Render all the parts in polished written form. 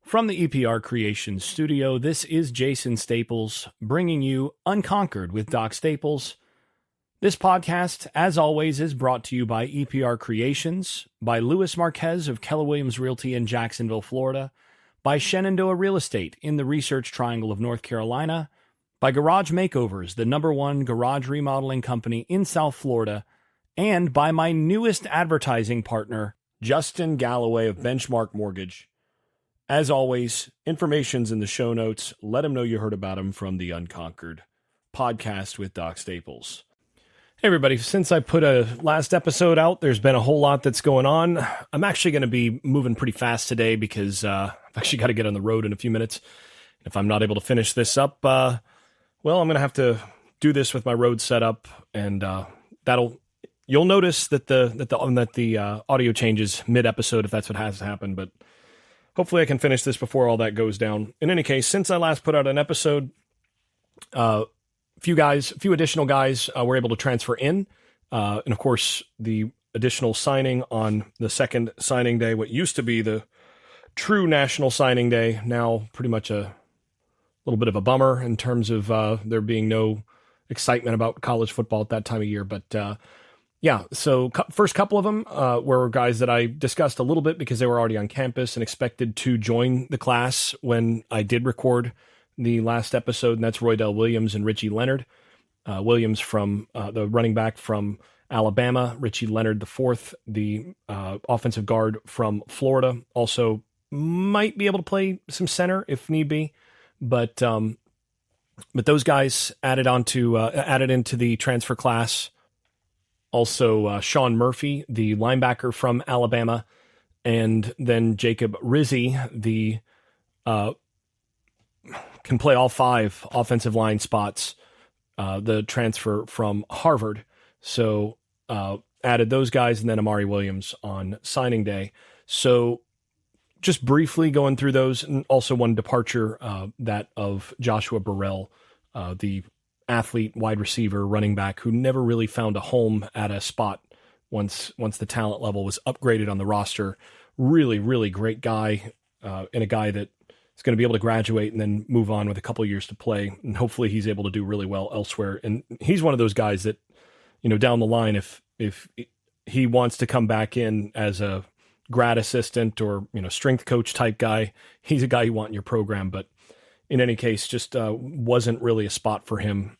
From the EPR Creations studio, this is Jason Staples bringing you Unconquered with Doc Staples. This podcast, as always, is brought to you by EPR Creations, by Louis Marquez of Keller Williams Realty in Jacksonville, Florida, by Shenandoah Real Estate in the Research Triangle of North Carolina, by Garage Makeovers, the #1 garage remodeling company in South Florida, and by my newest advertising partner, Justin Galloway of Benchmark Mortgage. As always, information's in the show notes. Let them know you heard about him from the Unconquered podcast with Doc Staples. Hey everybody, since I put a last episode out, there's been a whole lot that's going on. I'm actually going to be moving pretty fast today because I've actually got to get on the road in a few minutes. If I'm not able to finish this up, well, I'm going to have to do this with my road set up, and you'll notice that the audio changes mid-episode if that's what has to happen, but hopefully I can finish this before all that goes down. In any case, since I last put out an episode, a few additional guys were able to transfer in. And of course, the additional signing on the second signing day, what used to be the true national signing day, now pretty much a little bit of a bummer in terms of there being no excitement about college football at that time of year. But yeah, so first couple of them were guys that I discussed a little bit because they were already on campus and expected to join the class when I did record the last episode, and that's Roydell Williams and Richie Leonard. Williams from the running back from Alabama, Richie Leonard the fourth, the offensive guard from Florida, also might be able to play some center if need be, but those guys added into the transfer class. Also, Sean Murphy, the linebacker from Alabama, and then Jacob Rizzi, can play all 5 offensive line spots, the transfer from Harvard. So added those guys, and then Amari Williams on signing day. So just briefly going through those, and also one departure, that of Joshua Burrell, the athlete, wide receiver, running back who never really found a home at a spot once the talent level was upgraded on the roster. Really, really great guy, and a guy that is going to be able to graduate and then move on with a couple years to play. And hopefully he's able to do really well elsewhere. And he's one of those guys that, down the line, if he wants to come back in as a grad assistant or, strength coach type guy, he's a guy you want in your program. But in any case, just wasn't really a spot for him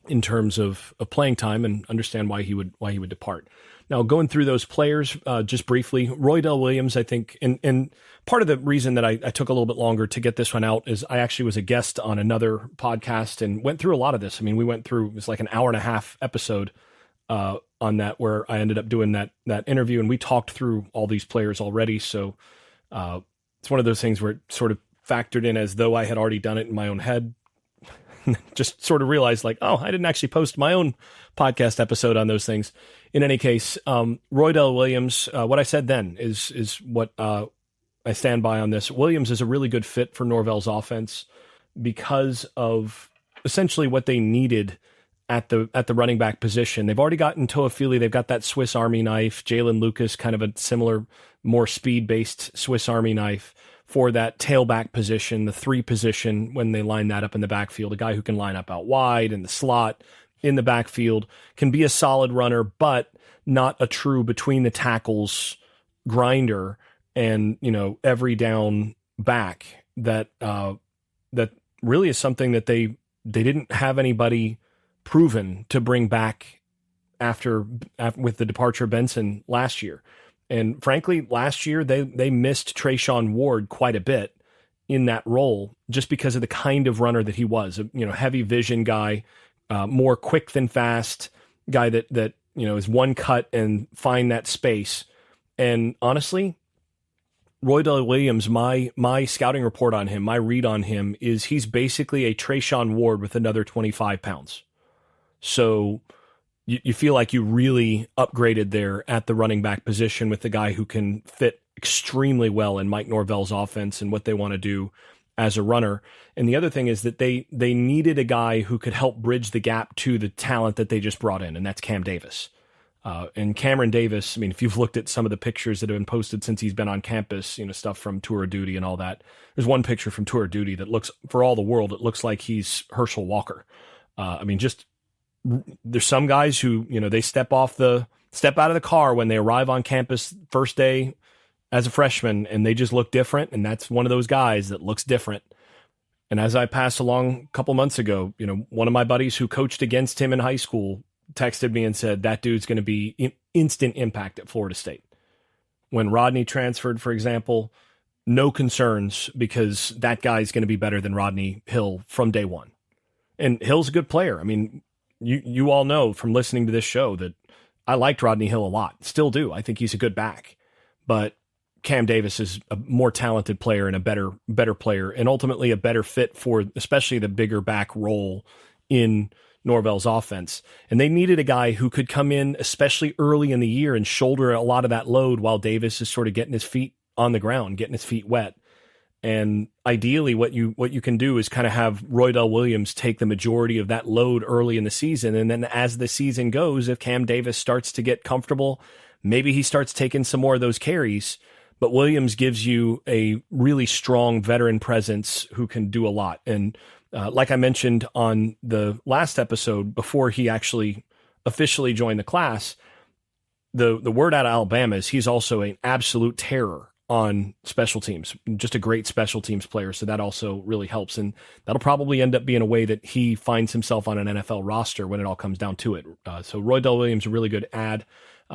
in terms of playing time, and understand why he would depart. Now, going through those players just briefly, Roydell Williams, I think, and part of the reason that I took a little bit longer to get this one out is I actually was a guest on another podcast and went through a lot of this. I mean, we went through, it was like an hour and a half episode on that, where I ended up doing that interview, and we talked through all these players already. So it's one of those things where it sort of factored in as though I had already done it in my own head. Just sort of realized I didn't actually post my own podcast episode on those things. In any case, Roydell Williams, what I said then is what I stand by on this. Williams is a really good fit for Norvell's offense because of essentially what they needed at the running back position. They've already gotten Toafili. They've got that Swiss Army knife. Jalen Lucas, kind of a similar, more speed-based Swiss Army knife for that tailback position, the 3 position, when they line that up in the backfield. A guy who can line up out wide in the slot, in the backfield, can be a solid runner, but not a true between the tackles grinder and, every down back. That really is something that they didn't have anybody proven to bring back after with the departure of Benson last year. And frankly, last year they missed Trayshawn Ward quite a bit in that role, just because of the kind of runner that he was. Heavy vision guy, more quick than fast guy that is one cut and find that space. And honestly, Roydell Williams, my scouting report on him, my read on him is he's basically a Trayshawn Ward with another 25 pounds. So you feel like you really upgraded there at the running back position with the guy who can fit extremely well in Mike Norvell's offense and what they want to do as a runner. And the other thing is that they needed a guy who could help bridge the gap to the talent that they just brought in, and that's Cam Davis. And Cameron Davis, I mean, if you've looked at some of the pictures that have been posted since he's been on campus, stuff from Tour of Duty and all that, there's one picture from Tour of Duty that looks, for all the world, it looks like he's Herschel Walker. I mean, just there's some guys who, they step out of the car when they arrive on campus first day as a freshman, and they just look different. And that's one of those guys that looks different. And as I passed along a couple months ago, one of my buddies who coached against him in high school texted me and said, that dude's going to be instant impact at Florida State. When Rodney transferred, for example, no concerns, because that guy's going to be better than Rodney Hill from day one. And Hill's a good player. I mean, you all know from listening to this show that I liked Rodney Hill a lot. Still do. I think he's a good back. But Cam Davis is a more talented player and a better player, and ultimately a better fit for especially the bigger back role in Norvell's offense. And they needed a guy who could come in, especially early in the year, and shoulder a lot of that load while Davis is sort of getting his feet on the ground, getting his feet wet. And ideally what you can do is kind of have Roydell Williams take the majority of that load early in the season. And then as the season goes, if Cam Davis starts to get comfortable, maybe he starts taking some more of those carries. But Williams gives you a really strong veteran presence who can do a lot. And like I mentioned on the last episode, before he actually officially joined the class, the word out of Alabama is he's also an absolute terror on special teams, just a great special teams player. So that also really helps. And that'll probably end up being a way that he finds himself on an NFL roster when it all comes down to it. So Roydell Williams, a really good ad.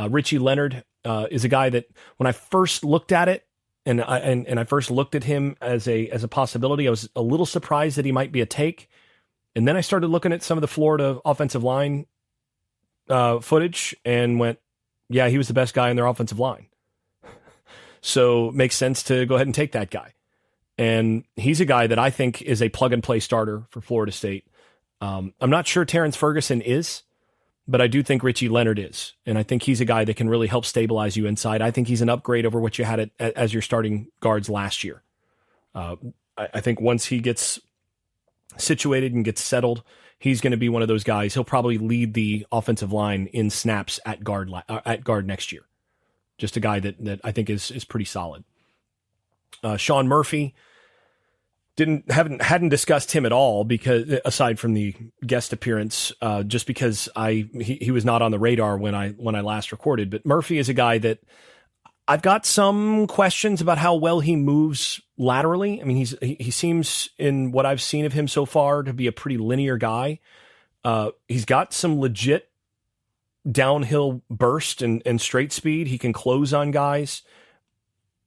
Richie Leonard is a guy that when I first looked at it, and I first looked at him as a possibility, I was a little surprised that he might be a take. And then I started looking at some of the Florida offensive line footage and went, yeah, he was the best guy in their offensive line. So it makes sense to go ahead and take that guy. And he's a guy that I think is a plug and play starter for Florida State. I'm not sure Terrence Ferguson is, but I do think Richie Leonard is. And I think he's a guy that can really help stabilize you inside. I think he's an upgrade over what you had as your starting guards last year. I think once he gets situated and gets settled, he's going to be one of those guys. He'll probably lead the offensive line in snaps at guard next year. Just a guy that I think is pretty solid. Sean Murphy, hadn't discussed him at all, because aside from the guest appearance, just because he was not on the radar when I last recorded. But Murphy is a guy that I've got some questions about how well he moves laterally. I mean, he seems, in what I've seen of him so far, to be a pretty linear guy. He's got some legit downhill burst and straight speed. He can close on guys.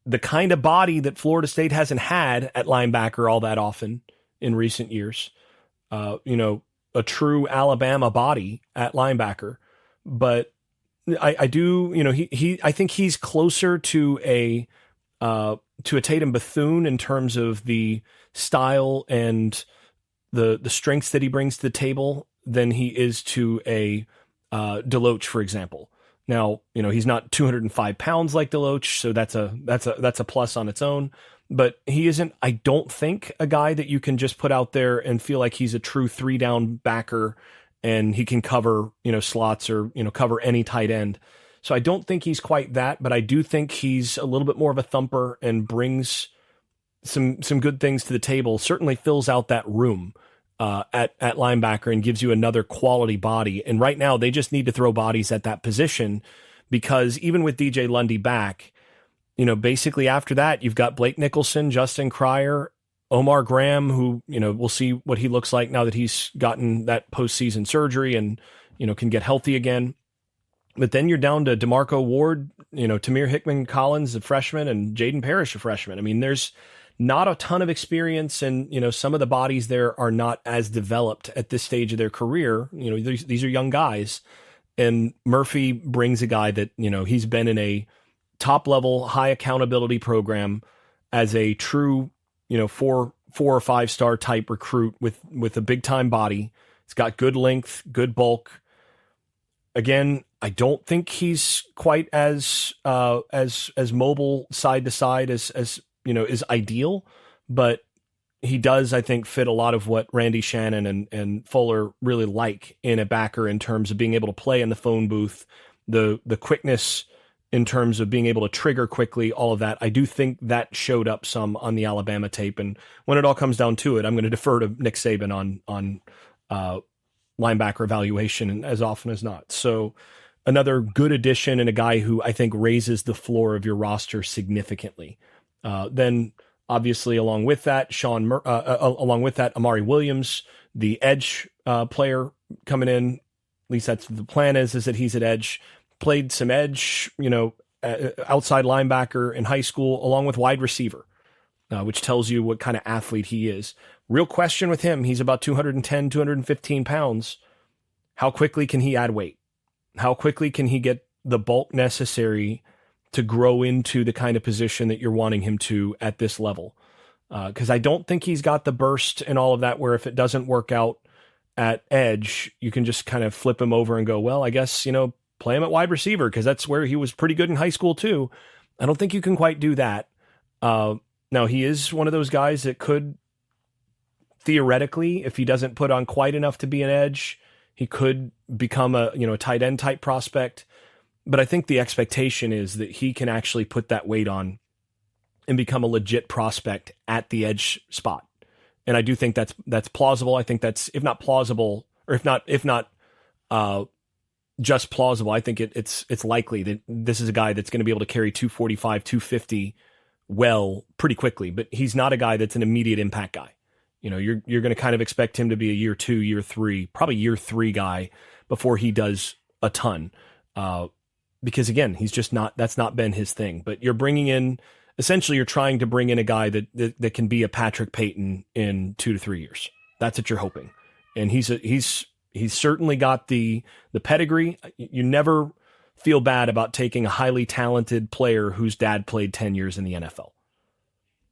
The kind of body that Florida State hasn't had at linebacker all that often in recent years. A true Alabama body at linebacker. But I do, I think he's closer to a Tatum Bethune in terms of the style and the strengths that he brings to the table than he is to a Deloach, for example. Now, he's not 205 pounds like Deloach, so that's a plus on its own. But he isn't, I don't think, a guy that you can just put out there and feel like he's a true 3-down backer and he can cover, slots or, cover any tight end. So I don't think he's quite that, but I do think he's a little bit more of a thumper and brings some good things to the table. Certainly fills out that room at linebacker and gives you another quality body. And right now they just need to throw bodies at that position, because even with DJ Lundy back, basically after that, you've got Blake Nicholson, Justin Cryer, Omar Graham, who, we'll see what he looks like now that he's gotten that postseason surgery and, can get healthy again. But then you're down to DeMarco Ward, Tamir Hickman Collins, a freshman, and Jaden Parrish, a freshman. I mean, there's not a ton of experience, and some of the bodies there are not as developed at this stage of their career. These are young guys, and Murphy brings a guy that he's been in a top level, high accountability program as a true 4 or 5 star type recruit with a big time body. It's got good length, good bulk. Again, I don't think he's quite as mobile side to side as is ideal, but he does, I think, fit a lot of what Randy Shannon and Fuller really like in a backer in terms of being able to play in the phone booth the quickness in terms of being able to trigger quickly, all of that. I do think that showed up some on the Alabama tape. And when it all comes down to it, I'm going to defer to Nick Saban on linebacker evaluation as often as not. So another good addition and a guy who I think raises the floor of your roster significantly. Then obviously along with that, Amari Williams, the edge player coming in, at least that's the plan is that he's at edge. Played some edge, outside linebacker in high school, along with wide receiver, which tells you what kind of athlete he is. Real question with him, he's about 210, 215 pounds. How quickly can he add weight? How quickly can he get the bulk necessary to grow into the kind of position that you're wanting him to at this level? Because I don't think he's got the burst and all of that, where if it doesn't work out at edge, you can just kind of flip him over and go, well, I guess, play him at wide receiver, because that's where he was pretty good in high school too. I don't think you can quite do that. Now, he is one of those guys that could theoretically, if he doesn't put on quite enough to be an edge, he could become a tight end type prospect. But I think the expectation is that he can actually put that weight on and become a legit prospect at the edge spot. And I do think that's plausible. I think that's, if not plausible, or if not just plausible, I think it's likely that this is a guy that's going to be able to carry 245, 250 well pretty quickly, but he's not a guy that's an immediate impact guy. You're going to kind of expect him to be a year 2, year 3, probably year 3 guy before he does a ton. Because again, that's not been his thing, but essentially you're trying to bring in a guy that can be a Patrick Payton in 2 to 3 years. That's what you're hoping. And he's certainly got the pedigree. You never feel bad about taking a highly talented player whose dad played 10 years in the NFL.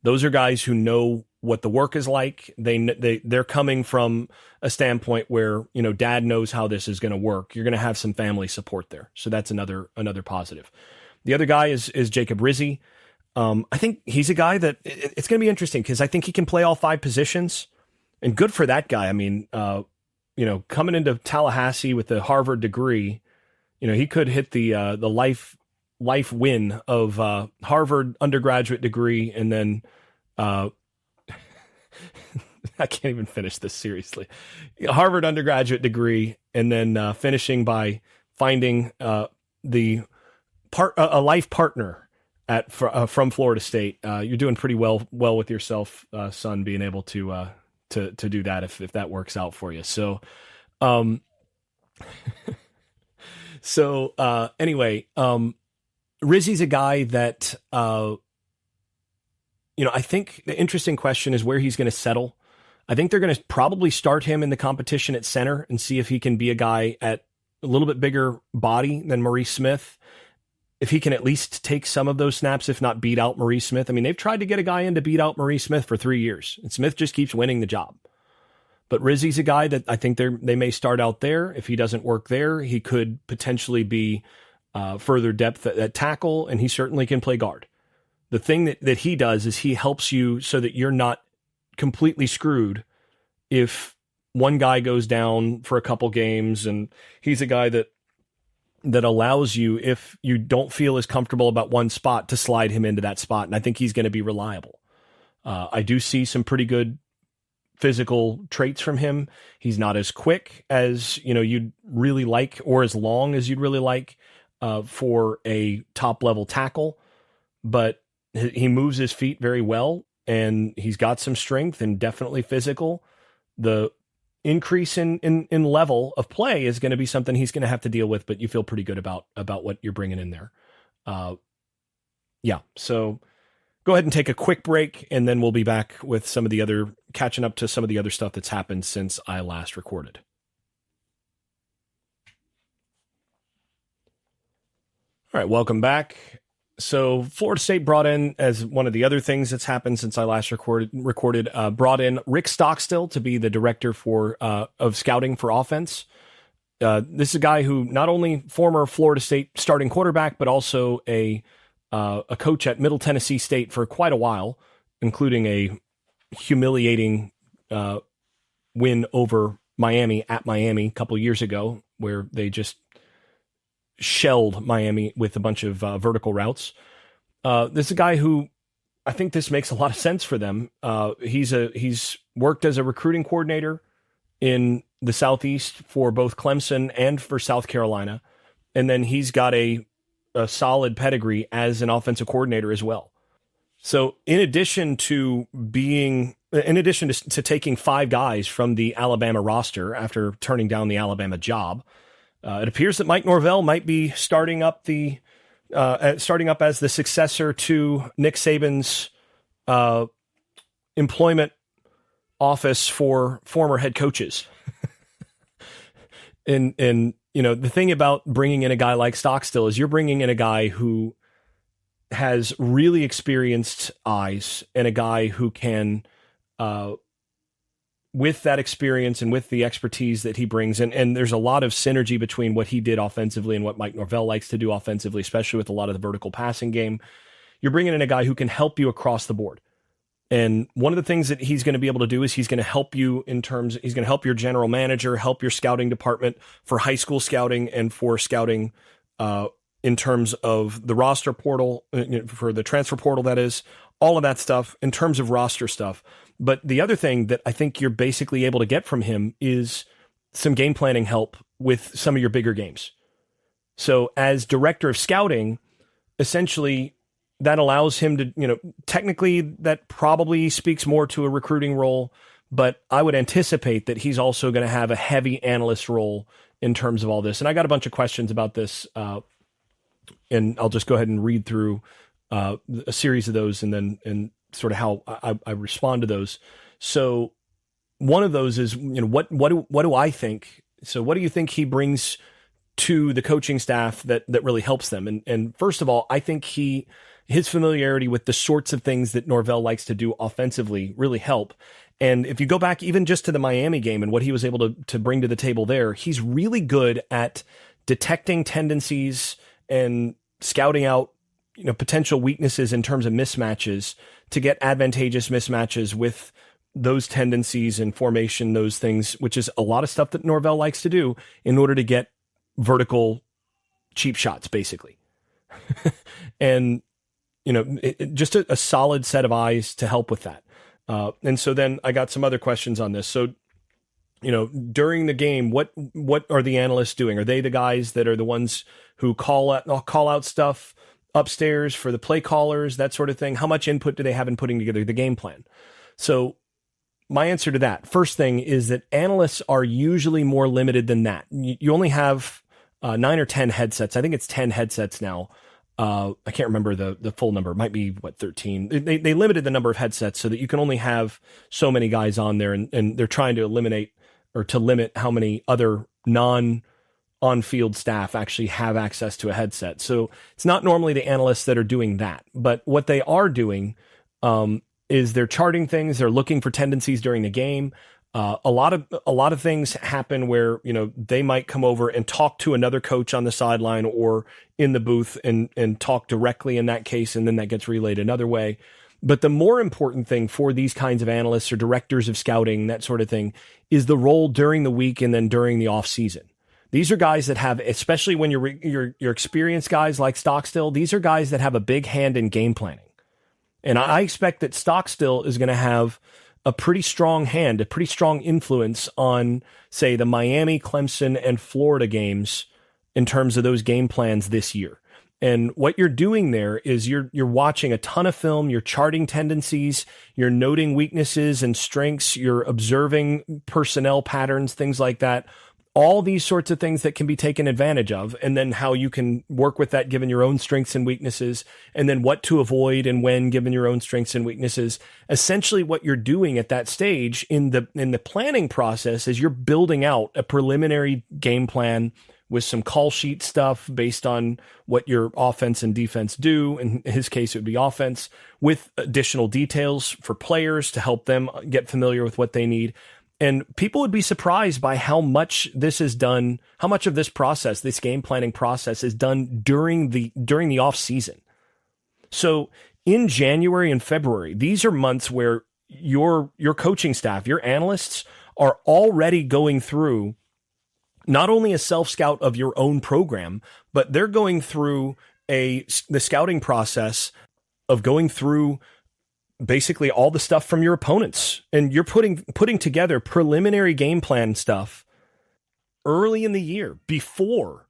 Those are guys who know what the work is like. They're coming from a standpoint where, dad knows how this is going to work. You're going to have some family support there. So that's another positive. The other guy is Jacob Rizzi. I think he's a guy that it's going to be interesting because I think he can play all 5 positions, and good for that guy. I mean, coming into Tallahassee with a Harvard degree, he could hit the life win of Harvard undergraduate degree, and then I can't even finish this seriously. Harvard undergraduate degree, and then finishing by finding a life partner from Florida State. You're doing pretty well with yourself, son, being able to do that if that works out for you. So, anyway, Rizzi's a guy that, I think the interesting question is where he's going to settle. I think they're going to probably start him in the competition at center and see if he can be a guy at a little bit bigger body than Maurice Smith. If he can at least take some of those snaps, if not beat out Maurice Smith. I mean, they've tried to get a guy in to beat out Maurice Smith for 3 years, and Smith just keeps winning the job. But Rizzi's a guy that I think they may start out there. If he doesn't work there, he could potentially be further depth at tackle, and he certainly can play guard. The thing that he does is he helps you so that you're not completely screwed if one guy goes down for a couple games, and he's a guy that allows you, if you don't feel as comfortable about one spot, to slide him into that spot. And I think he's going to be reliable. I do see some pretty good physical traits from him. He's not as quick as, you'd really like, or as long as you'd really like for a top level tackle, but he moves his feet very well, and he's got some strength and definitely physical. The increase in level of play is going to be something he's going to have to deal with, but you feel pretty good about what you're bringing in there. So go ahead and take a quick break, and then we'll be back with catching up to some of the other stuff that's happened since I last recorded. All right, welcome back. So Florida State brought in, as one of the other things that's happened since I last recorded, brought in Rick Stockstill to be the director of scouting for offense. This is a guy who not only former Florida State starting quarterback, but also a coach at Middle Tennessee State for quite a while, including a humiliating win over Miami at Miami a couple years ago, where they just shelled Miami with a bunch of vertical routes. This is a guy who I think this makes a lot of sense for them. He's worked as a recruiting coordinator in the Southeast for both Clemson and for South Carolina. And then he's got a solid pedigree as an offensive coordinator as well. So in addition to taking 5 guys from the Alabama roster after turning down the Alabama job, it appears that Mike Norvell might be starting up as the successor to Nick Saban's employment office for former head coaches. and the thing about bringing in a guy like Stockstill is you're bringing in a guy who has really experienced eyes and a guy who can, with that experience and with the expertise that he brings, and there's a lot of synergy between what he did offensively and what Mike Norvell likes to do offensively, especially with a lot of the vertical passing game. You're bringing in a guy who can help you across the board. And one of the things that he's going to be able to do is he's going to help you he's going to help your general manager, help your scouting department for high school scouting and for scouting in terms of the roster portal, for the transfer portal, that is, all of that stuff in terms of roster stuff. But the other thing that I think you're basically able to get from him is some game planning help with some of your bigger games. So as director of scouting, essentially that allows him to, technically that probably speaks more to a recruiting role, but I would anticipate that he's also going to have a heavy analyst role in terms of all this. And I got a bunch of questions about this, and I'll just go ahead and read through a series of those and sort of how I respond to those. So one of those is, what do I think? So what do you think he brings to the coaching staff that really helps them? And first of all, I think his familiarity with the sorts of things that Norvell likes to do offensively really help. And if you go back even just to the Miami game and what he was able to bring to the table there, he's really good at detecting tendencies and scouting out, potential weaknesses in terms of mismatches to get advantageous mismatches with those tendencies and formation, those things, which is a lot of stuff that Norvell likes to do in order to get vertical cheap shots, basically. And, just a solid set of eyes to help with that. And so then I got some other questions on this. So, during the game, what are the analysts doing? Are they the guys that are the ones who call out stuff upstairs for the play callers, that sort of thing? How much input do they have in putting together the game plan? So my answer to that, first thing, is that analysts are usually more limited than that. You only have 9 or 10 headsets. I think it's 10 headsets now. I can't remember the full number. It might be 13. They limited the number of headsets so that you can only have so many guys on there, and they're trying to eliminate or to limit how many other on-field staff actually have access to a headset. So it's not normally the analysts that are doing that, but what they are doing is they're charting things. They're looking for tendencies during the game. A lot of things happen where, they might come over and talk to another coach on the sideline or in the booth and talk directly in that case. And then that gets relayed another way. But the more important thing for these kinds of analysts or directors of scouting, that sort of thing, is the role during the week and then during the off season. These are guys that have, especially when you're experienced guys like Stockstill, these are guys that have a big hand in game planning. And I expect that Stockstill is going to have a pretty strong hand, a pretty strong influence on, say, the Miami, Clemson, and Florida games in terms of those game plans this year. And what you're doing there is you're watching a ton of film, you're charting tendencies, you're noting weaknesses and strengths, you're observing personnel patterns, things like that. All these sorts of things that can be taken advantage of, and then how you can work with that given your own strengths and weaknesses, and then what to avoid and when given your own strengths and weaknesses. Essentially what you're doing at that stage in the planning process is you're building out a preliminary game plan with some call sheet stuff based on what your offense and defense do. In his case, it would be offense, with additional details for players to help them get familiar with what they need. And people would be surprised by how much this is done, how much of this process, this game planning process, is done during the off season. So in January and February, these are months where your coaching staff, your analysts, are already going through not only a self-scout of your own program, but they're going through the scouting process of going through basically all the stuff from your opponents, and you're putting together preliminary game plan stuff early in the year before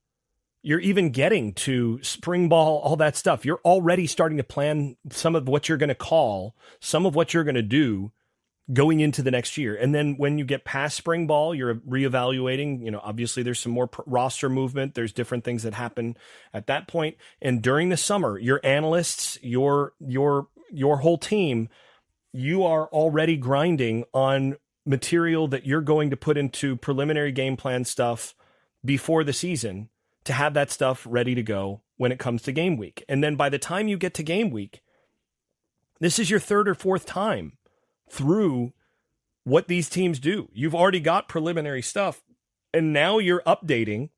you're even getting to spring ball, all that stuff. You're already starting to plan some of what you're going to call, some of what you're going to do going into the next year. And then when you get past spring ball, you're reevaluating, obviously there's some more roster movement. There's different things that happen at that point. And during the summer, your analysts, your whole team, you are already grinding on material that you're going to put into preliminary game plan stuff before the season to have that stuff ready to go when it comes to game week. And then by the time you get to game week, this is your third or fourth time through what these teams do. You've already got preliminary stuff, and now you're updating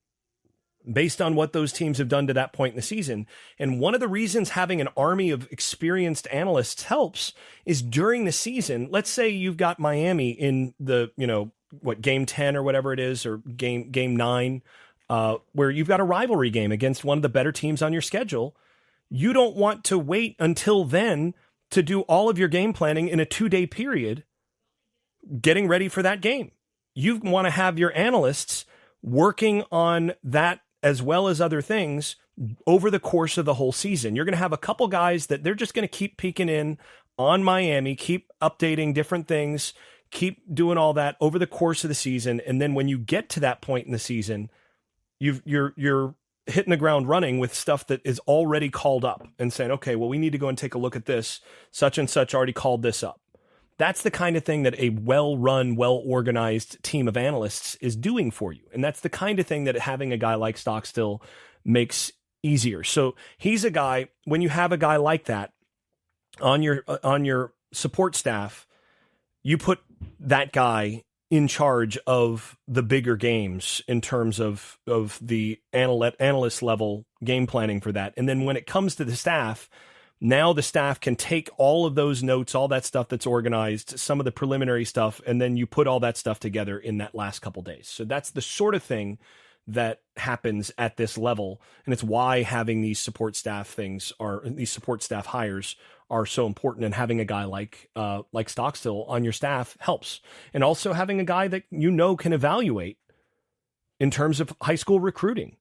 based on what those teams have done to that point in the season. And one of the reasons having an army of experienced analysts helps is during the season, let's say you've got Miami in the, game 10 or whatever it is, or game 9, where you've got a rivalry game against one of the better teams on your schedule. You don't want to wait until then to do all of your game planning in a 2-day period, getting ready for that game. You want to have your analysts working on that as well as other things over the course of the whole season. You're going to have a couple guys that they're just going to keep peeking in on Miami, keep updating different things, keep doing all that over the course of the season. And then when you get to that point in the season, you're hitting the ground running with stuff that is already called up and saying, okay, well, we need to go and take a look at this. Such and such already called this up. That's the kind of thing that a well-run, well-organized team of analysts is doing for you. And that's the kind of thing that having a guy like Stockstill makes easier. So he's a guy, when you have a guy like that on your support staff, you put that guy in charge of the bigger games in terms of the analyst level game planning for that. And then when it comes to the staff, now the staff can take all of those notes, all that stuff that's organized, some of the preliminary stuff, and then you put all that stuff together in that last couple days. So that's the sort of thing that happens at this level. And it's why having these support staff hires are so important, and having a guy like Stockstill on your staff helps. And also having a guy that can evaluate in terms of high school recruiting.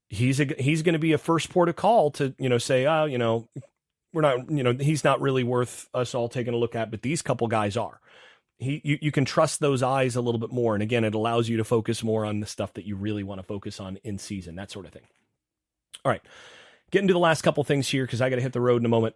He's going to be a first port of call to, say, we're not, he's not really worth us all taking a look at, but these couple guys are. You can trust those eyes a little bit more. And again, it allows you to focus more on the stuff that you really want to focus on in season, that sort of thing. All right. Getting to the last couple things here, because I got to hit the road in a moment.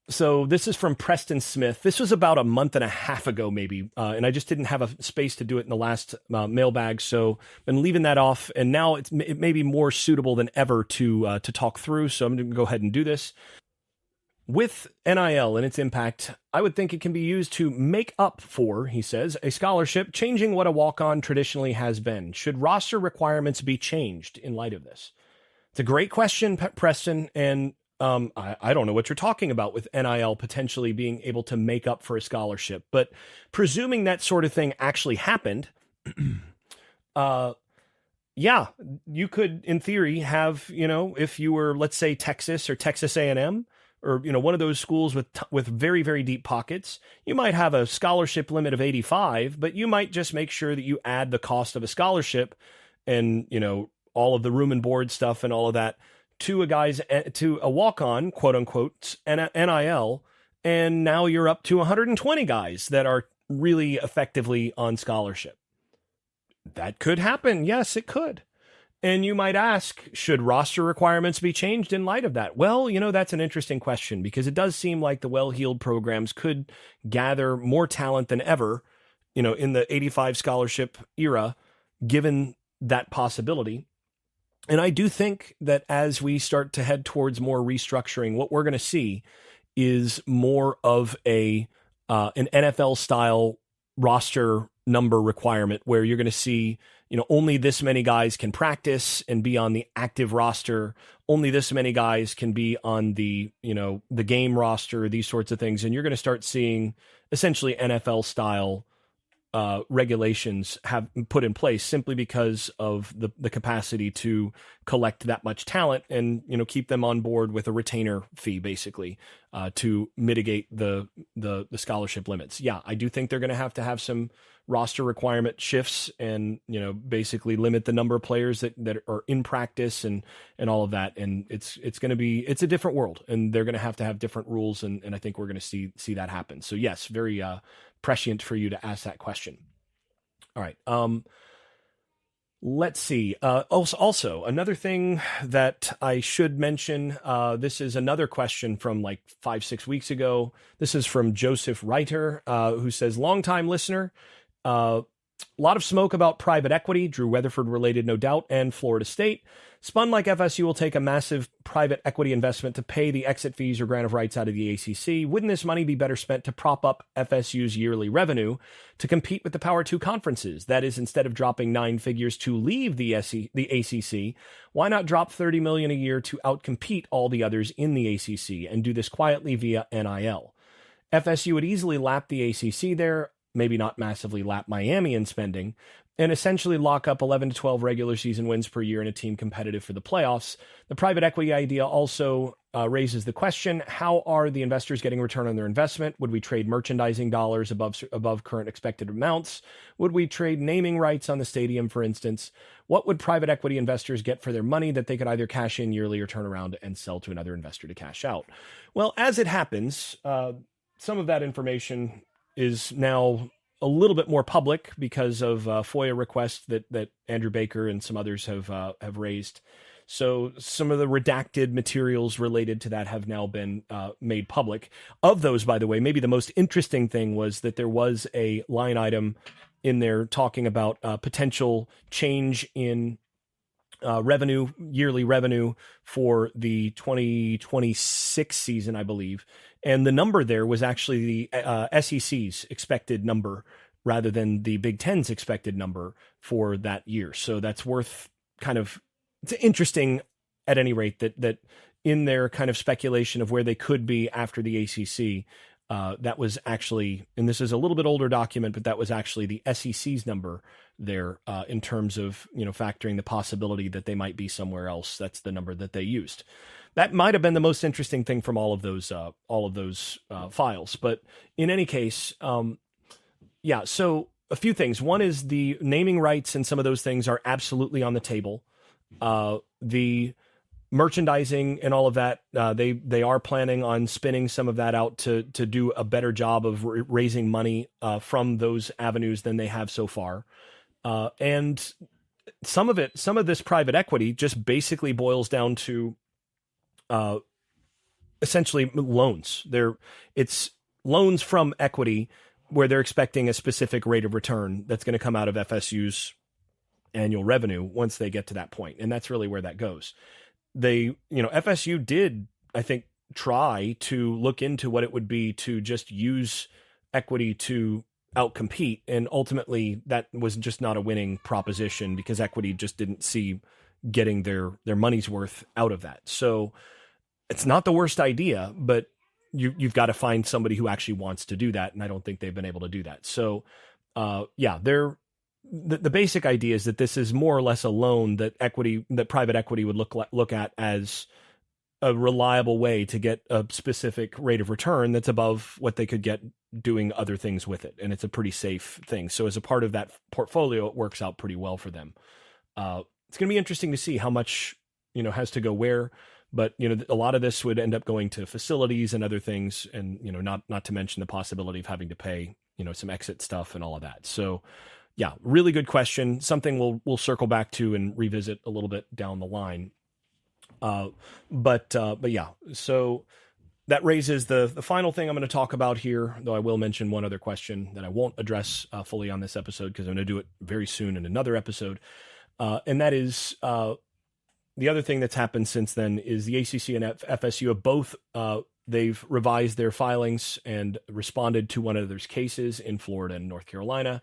So this is from Preston Smith. This was about a month and a half ago, maybe. And I just didn't have a space to do it in the last mailbag. So I've been leaving that off. And now it may be more suitable than ever to talk through. So I'm going to go ahead and do this. With NIL and its impact, I would think it can be used to make up for, he says, a scholarship, changing what a walk-on traditionally has been. Should roster requirements be changed in light of this? It's a great question, Preston, and I don't know what you're talking about with NIL potentially being able to make up for a scholarship, but presuming that sort of thing actually happened, yeah, you could, in theory, have, if you were, let's say, Texas or Texas A&M, or, one of those schools with very, very deep pockets, you might have a scholarship limit of 85, but you might just make sure that you add the cost of a scholarship and, all of the room and board stuff and all of that to a walk-on, quote unquote, NIL. And now you're up to 120 guys that are really effectively on scholarship. That could happen. Yes, it could. And you might ask, should roster requirements be changed in light of that? Well, that's an interesting question, because it does seem like the well-heeled programs could gather more talent than ever, in the 85 scholarship era, given that possibility. And I do think that as we start to head towards more restructuring, what we're going to see is more of an NFL style roster number requirement, where you're going to see, only this many guys can practice and be on the active roster. Only this many guys can be on the game roster, these sorts of things. And you're going to start seeing essentially NFL style regulations have put in place simply because of the capacity to collect that much talent and, keep them on board with a retainer fee, basically, to mitigate the scholarship limits. Yeah, I do think they're going to have some roster requirement shifts and, basically limit the number of players that are in practice and all of that. And it's a different world, and they're going to have different rules. And I think we're going to see that happen. So yes, very prescient for you to ask that question. All right. Let's see. Also, another thing that I should mention, this is another question from like 5-6 weeks ago. This is from Joseph Reiter, who says, longtime listener, a lot of smoke about private equity, Drew Weatherford related, no doubt, and Florida State. Spun like FSU will take a massive private equity investment to pay the exit fees or grant of rights out of the ACC. Wouldn't this money be better spent to prop up FSU's yearly revenue to compete with the Power 2 conferences? That is, instead of dropping 9 figures to leave the ACC, why not drop $30 million a year to outcompete all the others in the ACC and do this quietly via NIL? FSU would easily lap the ACC there, maybe not massively lap Miami in spending, and essentially lock up 11 to 12 regular season wins per year in a team competitive for the playoffs. The private equity idea also raises the question, how are the investors getting return on their investment? Would we trade merchandising dollars above current expected amounts? Would we trade naming rights on the stadium, for instance? What would private equity investors get for their money that they could either cash in yearly or turn around and sell to another investor to cash out? Well, as it happens, some of that information is now a little bit more public because of FOIA requests that Andrew Baker and some others have raised. So some of the redacted materials related to that have now been made public. Of those, by the way, maybe the most interesting thing was that there was a line item in there talking about potential change in revenue, yearly revenue for the 2026 season, I believe. And the number there was actually the SEC's expected number rather than the Big Ten's expected number for that year. So that's worth it's interesting at any rate that in their kind of speculation of where they could be after the ACC, that was actually, and this is a little bit older document, but that was actually the SEC's number there in terms of, factoring the possibility that they might be somewhere else. That's the number that they used. That might have been the most interesting thing from all of those files. But in any case, so a few things. One is the naming rights and some of those things are absolutely on the table. The merchandising and all of that, they are planning on spinning some of that out to do a better job of raising money from those avenues than they have so far. And some of this private equity just basically boils down to essentially loans. It's loans from equity where they're expecting a specific rate of return that's going to come out of FSU's annual revenue once they get to that point. And that's really where that goes. FSU did, I think, try to look into what it would be to just use equity to outcompete. And ultimately that was just not a winning proposition because equity just didn't see getting their money's worth out of that. So it's not the worst idea, but you've got to find somebody who actually wants to do that. And I don't think they've been able to do that. So the basic idea is that this is more or less a loan that private equity would look at as a reliable way to get a specific rate of return that's above what they could get doing other things with it. And it's a pretty safe thing. So as a part of that portfolio, it works out pretty well for them. It's going to be interesting to see how much, has to go where, but, a lot of this would end up going to facilities and other things. And, not to mention the possibility of having to pay, some exit stuff and all of that. So yeah, really good question. Something we'll circle back to and revisit a little bit down the line. But yeah, so that raises the final thing I'm going to talk about here, though I will mention one other question that I won't address fully on this episode because I'm going to do it very soon in another episode. And that is the other thing that's happened since then is the ACC and FSU have both, they've revised their filings and responded to one another's cases in Florida and North Carolina,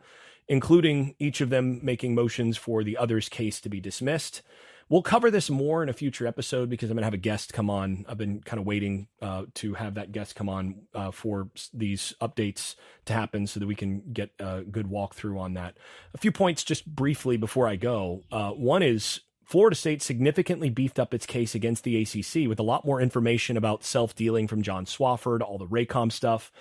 including each of them making motions for the other's case to be dismissed. We'll cover this more in a future episode because I'm going to have a guest come on. I've been kind of waiting to have that guest come on for these updates to happen so that we can get a good walkthrough on that. A few points just briefly before I go. One is Florida State significantly beefed up its case against the ACC with a lot more information about self-dealing from John Swofford, all the Raycom stuff.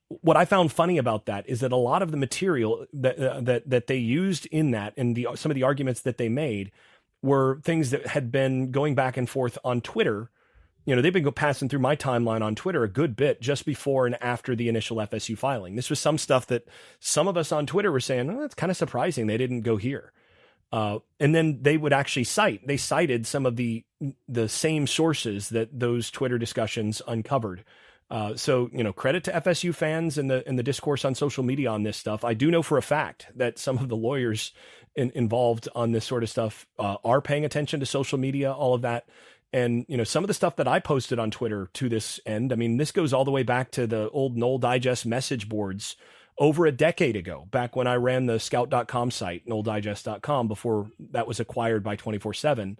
What I found funny about that is that a lot of the material that they used in that and some of the arguments that they made were things that had been going back and forth on Twitter. You know, they've been passing through my timeline on Twitter a good bit just before and after the initial FSU filing. This was some stuff that some of us on Twitter were saying, oh, that's kind of surprising they didn't go here. And then they would actually cited some of the same sources that those Twitter discussions uncovered. So, you know, credit to FSU fans and the discourse on social media on this stuff. I do know for a fact that some of the lawyers involved on this sort of stuff are paying attention to social media, all of that. And, you know, some of the stuff that I posted on Twitter to this end, I mean, this goes all the way back to the old Knoll Digest message boards over a decade ago, back when I ran the scout.com site, knolldigest.com, before that was acquired by 24/7.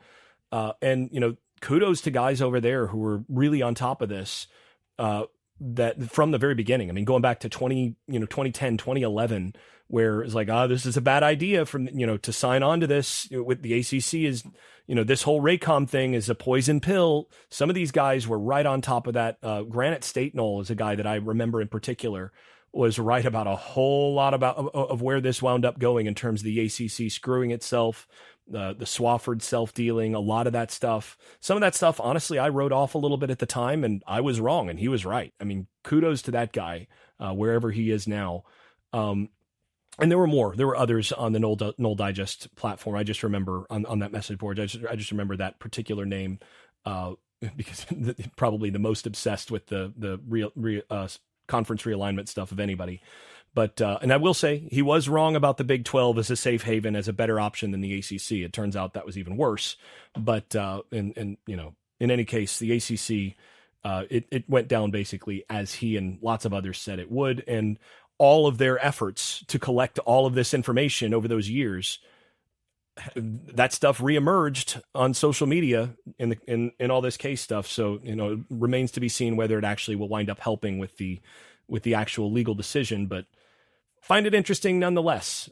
And, you know, kudos to guys over there who were really on top of this. That from the very beginning, I mean, going back to 2010, 2011, where it's like, this is a bad idea to sign on to this with the ACC is, this whole Raycom thing is a poison pill. Some of these guys were right on top of that. Granite State Knoll is a guy that I remember in particular was right about a whole lot of where this wound up going in terms of the ACC screwing itself, the Swofford self-dealing, a lot of that stuff. Some of that stuff, honestly, I wrote off a little bit at the time, and I was wrong, and he was right. I mean, kudos to that guy, wherever he is now. And there were more. There were others on the Knoll Digest platform. I just remember on that message board. I just remember that particular name because probably the most obsessed with the real conference realignment stuff of anybody. But, and I will say he was wrong about the Big 12 as a safe haven, as a better option than the ACC. It turns out that was even worse. But, in any case, the ACC, it went down basically as he and lots of others said it would. And all of their efforts to collect all of this information over those years, that stuff reemerged on social media in all this case stuff. So, it remains to be seen whether it actually will wind up helping with the actual legal decision, but find it interesting nonetheless.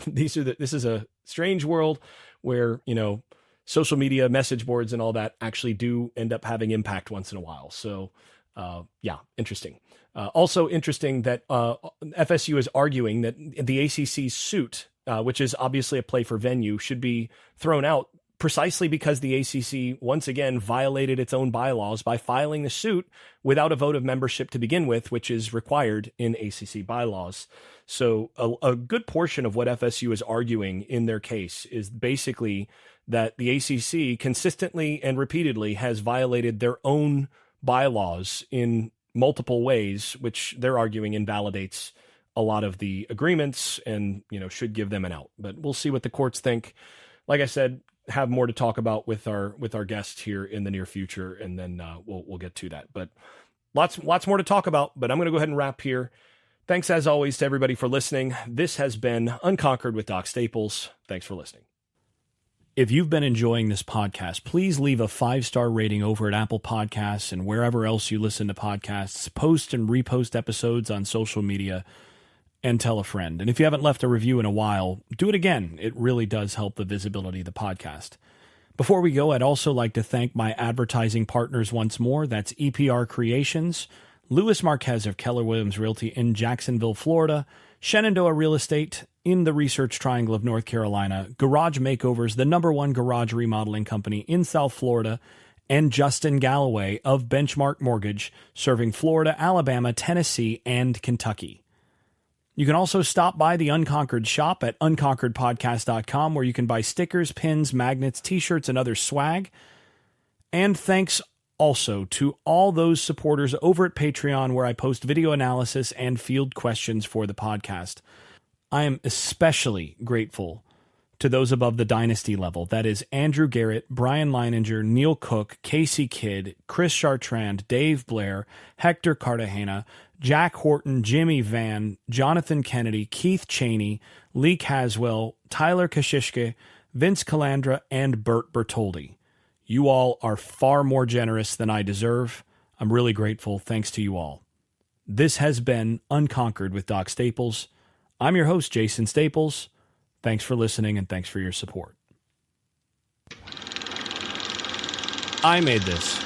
This is a strange world where, social media message boards and all that actually do end up having impact once in a while. So, interesting. Also interesting that FSU is arguing that the ACC's suit, which is obviously a play for venue, should be thrown out precisely because the ACC once again violated its own bylaws by filing the suit without a vote of membership to begin with, which is required in ACC bylaws. So a good portion of what FSU is arguing in their case is basically that the ACC consistently and repeatedly has violated their own bylaws in multiple ways, which they're arguing invalidates a lot of the agreements and, should give them an out. But we'll see what the courts think. Like I said, have more to talk about with our guests here in the near future, and then we'll get to that. But lots more to talk about, but I'm going to go ahead and wrap here. Thanks as always to everybody for listening. This has been Unconquered with Doc Staples. Thanks for listening. If you've been enjoying this podcast, please leave a 5-star rating over at Apple Podcasts and wherever else you listen to podcasts. Post and repost episodes on social media and tell a friend. And if you haven't left a review in a while, do it again. It really does help the visibility of the podcast. Before we go, I'd also like to thank my advertising partners once more. That's EPR Creations, Louis Marquez of Keller Williams Realty in Jacksonville, Florida, Shenandoah Real Estate in the Research Triangle of North Carolina, Garage Makeovers, the #1 garage remodeling company in South Florida, and Justin Galloway of Benchmark Mortgage, serving Florida, Alabama, Tennessee, and Kentucky. You can also stop by the Unconquered Shop at unconqueredpodcast.com, where you can buy stickers, pins, magnets, t-shirts, and other swag. And thanks also to all those supporters over at Patreon, where I post video analysis and field questions for the podcast. I am especially grateful to those above the dynasty level. That is Andrew Garrett, Brian Leininger, Neil Cook, Casey Kidd, Chris Chartrand, Dave Blair, Hector Cartagena, Jack Horton, Jimmy Van, Jonathan Kennedy, Keith Cheney, Lee Caswell, Tyler Kashishke, Vince Calandra, and Bert Bertoldi. You all are far more generous than I deserve. I'm really grateful. Thanks to you all. This has been Unconquered with Doc Staples. I'm your host, Jason Staples. Thanks for listening and thanks for your support. I made this.